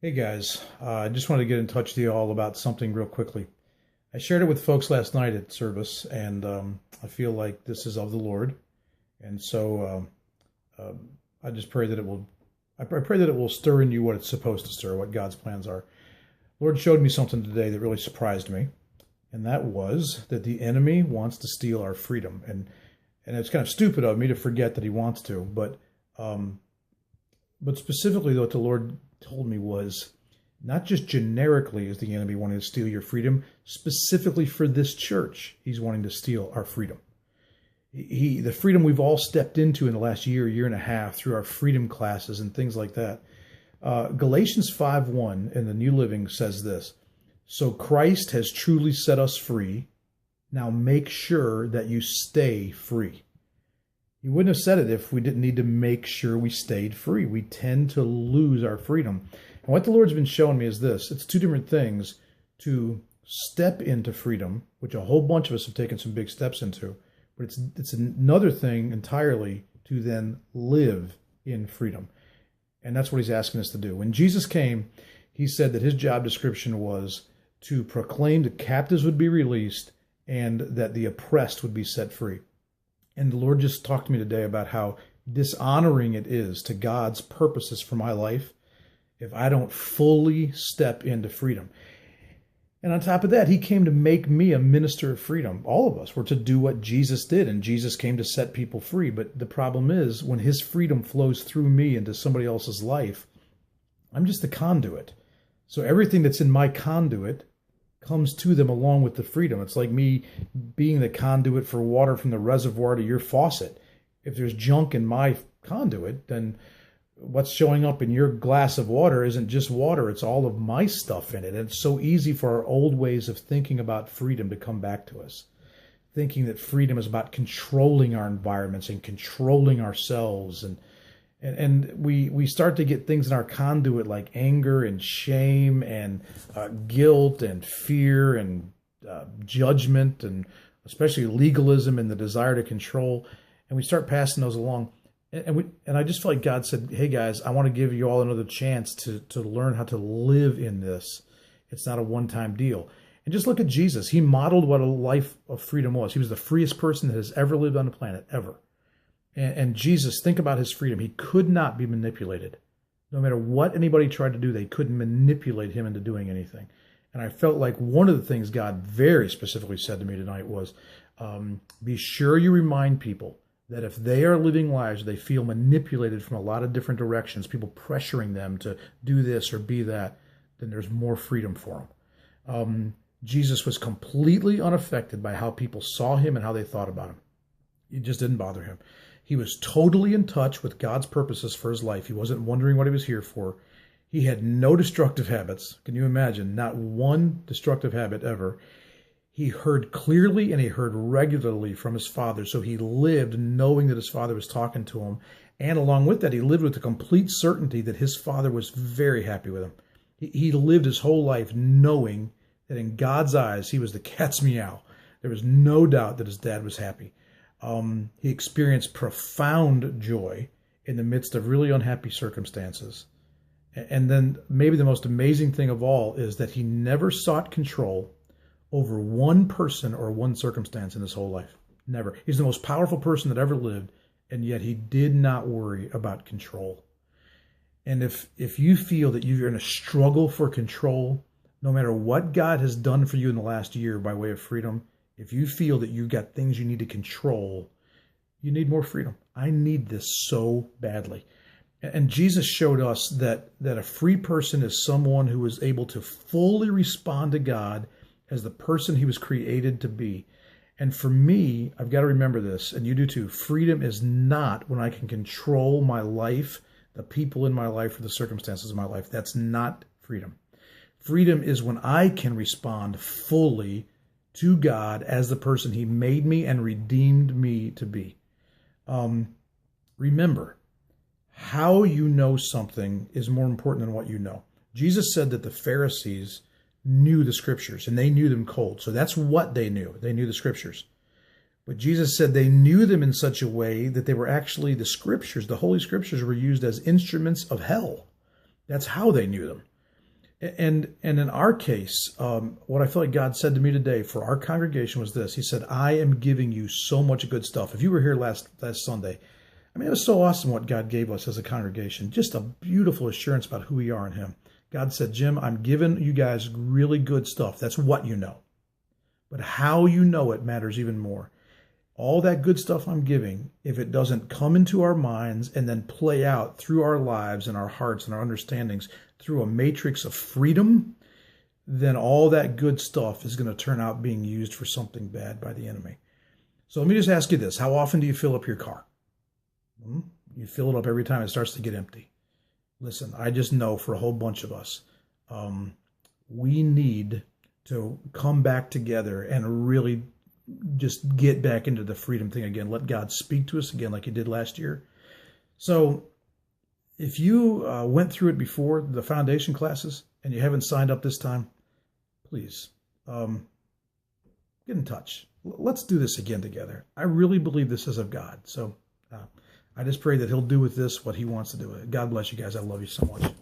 Hey guys, I just wanted to get in touch with you all about something real quickly. I shared it with folks last night at service, and I feel like this is of the Lord, and so I just pray that it will. I pray that it will stir in you what it's supposed to stir, what God's plans are. Lord showed me something today that really surprised me, and that was that the enemy wants to steal our freedom, and it's kind of stupid of me to forget that he wants to, um, but specifically, what the Lord told me was not just generically is the enemy wanting to steal your freedom, specifically for this church, he's wanting to steal our freedom. The freedom we've all stepped into in the last year and a half through our freedom classes and things like that. Galatians 5:1 in the New Living says this: "So Christ has truly set us free. Now make sure that you stay free." He wouldn't have said it if we didn't need to make sure we stayed free. We tend to lose our freedom. And what the Lord's been showing me is this: it's two different things to step into freedom, which a whole bunch of us have taken some big steps into, but it's another thing entirely to then live in freedom. And that's what he's asking us to do. When Jesus came, he said that his job description was to proclaim that captives would be released and that the oppressed would be set free. And the Lord just talked to me today about how dishonoring it is to God's purposes for my life if I don't fully step into freedom. And on top of that, he came to make me a minister of freedom. All of us were to do what Jesus did, and Jesus came to set people free. But the problem is, when his freedom flows through me into somebody else's life, I'm just the conduit. So everything that's in my conduit comes to them along with the freedom. It's like me being the conduit for water from the reservoir to your faucet. If there's junk in my conduit, then what's showing up in your glass of water isn't just water, it's all of my stuff in it. And it's so easy for our old ways of thinking about freedom to come back to us. Thinking that freedom is about controlling our environments and controlling ourselves, and we start to get things in our conduit like anger and shame and guilt and fear and judgment, and especially legalism and the desire to control. And we start passing those along. And I just feel like God said, hey guys, I want to give you all another chance to learn how to live in this. It's not a one-time deal. And just look at Jesus. He modeled what a life of freedom was. He was the freest person that has ever lived on the planet, ever. And Jesus, think about his freedom. He could not be manipulated. No matter what anybody tried to do, they couldn't manipulate him into doing anything. And I felt like one of the things God very specifically said to me tonight was, be sure you remind people that if they are living lives, they feel manipulated from a lot of different directions, people pressuring them to do this or be that, then there's more freedom for them. Jesus was completely unaffected by how people saw him and how they thought about him. It just didn't bother him. He was totally in touch with God's purposes for his life. He wasn't wondering what he was here for. He had no destructive habits. Can you imagine? Not one destructive habit ever. He heard clearly and he heard regularly from his Father. So he lived knowing that his Father was talking to him. And along with that, he lived with the complete certainty that his Father was very happy with him. He lived his whole life knowing that in God's eyes, he was the cat's meow. There was no doubt that his dad was happy. He experienced profound joy in the midst of really unhappy circumstances. And then maybe the most amazing thing of all is that he never sought control over one person or one circumstance in his whole life. Never. He's the most powerful person that ever lived, and yet he did not worry about control. And if you feel that you're in a struggle for control, no matter what God has done for you in the last year by way of freedom, if you feel that you've got things you need to control, you need more freedom. I need this so badly. And Jesus showed us that a free person is someone who is able to fully respond to God as the person he was created to be. And for me, I've got to remember this, and you do too. Freedom is not when I can control my life, the people in my life, or the circumstances of my life. That's not freedom. Freedom is when I can respond fully to God as the person he made me and redeemed me to be. Remember, how you know something is more important than what you know. Jesus said that the Pharisees knew the scriptures and they knew them cold. So that's what they knew. They knew the scriptures. But Jesus said they knew them in such a way that they were actually the scriptures, the Holy Scriptures were used as instruments of hell. That's how they knew them. And in our case, what I feel like God said to me today for our congregation was this. He said, I am giving you so much good stuff. If you were here last Sunday, I mean, it was so awesome what God gave us as a congregation. Just a beautiful assurance about who we are in him. God said, Jim, I'm giving you guys really good stuff. That's what you know. But how you know it matters even more. All that good stuff I'm giving, if it doesn't come into our minds and then play out through our lives and our hearts and our understandings through a matrix of freedom, then all that good stuff is going to turn out being used for something bad by the enemy. So let me just ask you this. How often do you fill up your car? You fill it up every time it starts to get empty. Listen, I just know for a whole bunch of us, we need to come back together and really just get back into the freedom thing again. Let God speak to us again like he did last year. So if you went through it before, the foundation classes, and you haven't signed up this time, please get in touch. Let's do this again together. I really believe this is of God. So I just pray that he'll do with this what he wants to do. God bless you guys. I love you so much.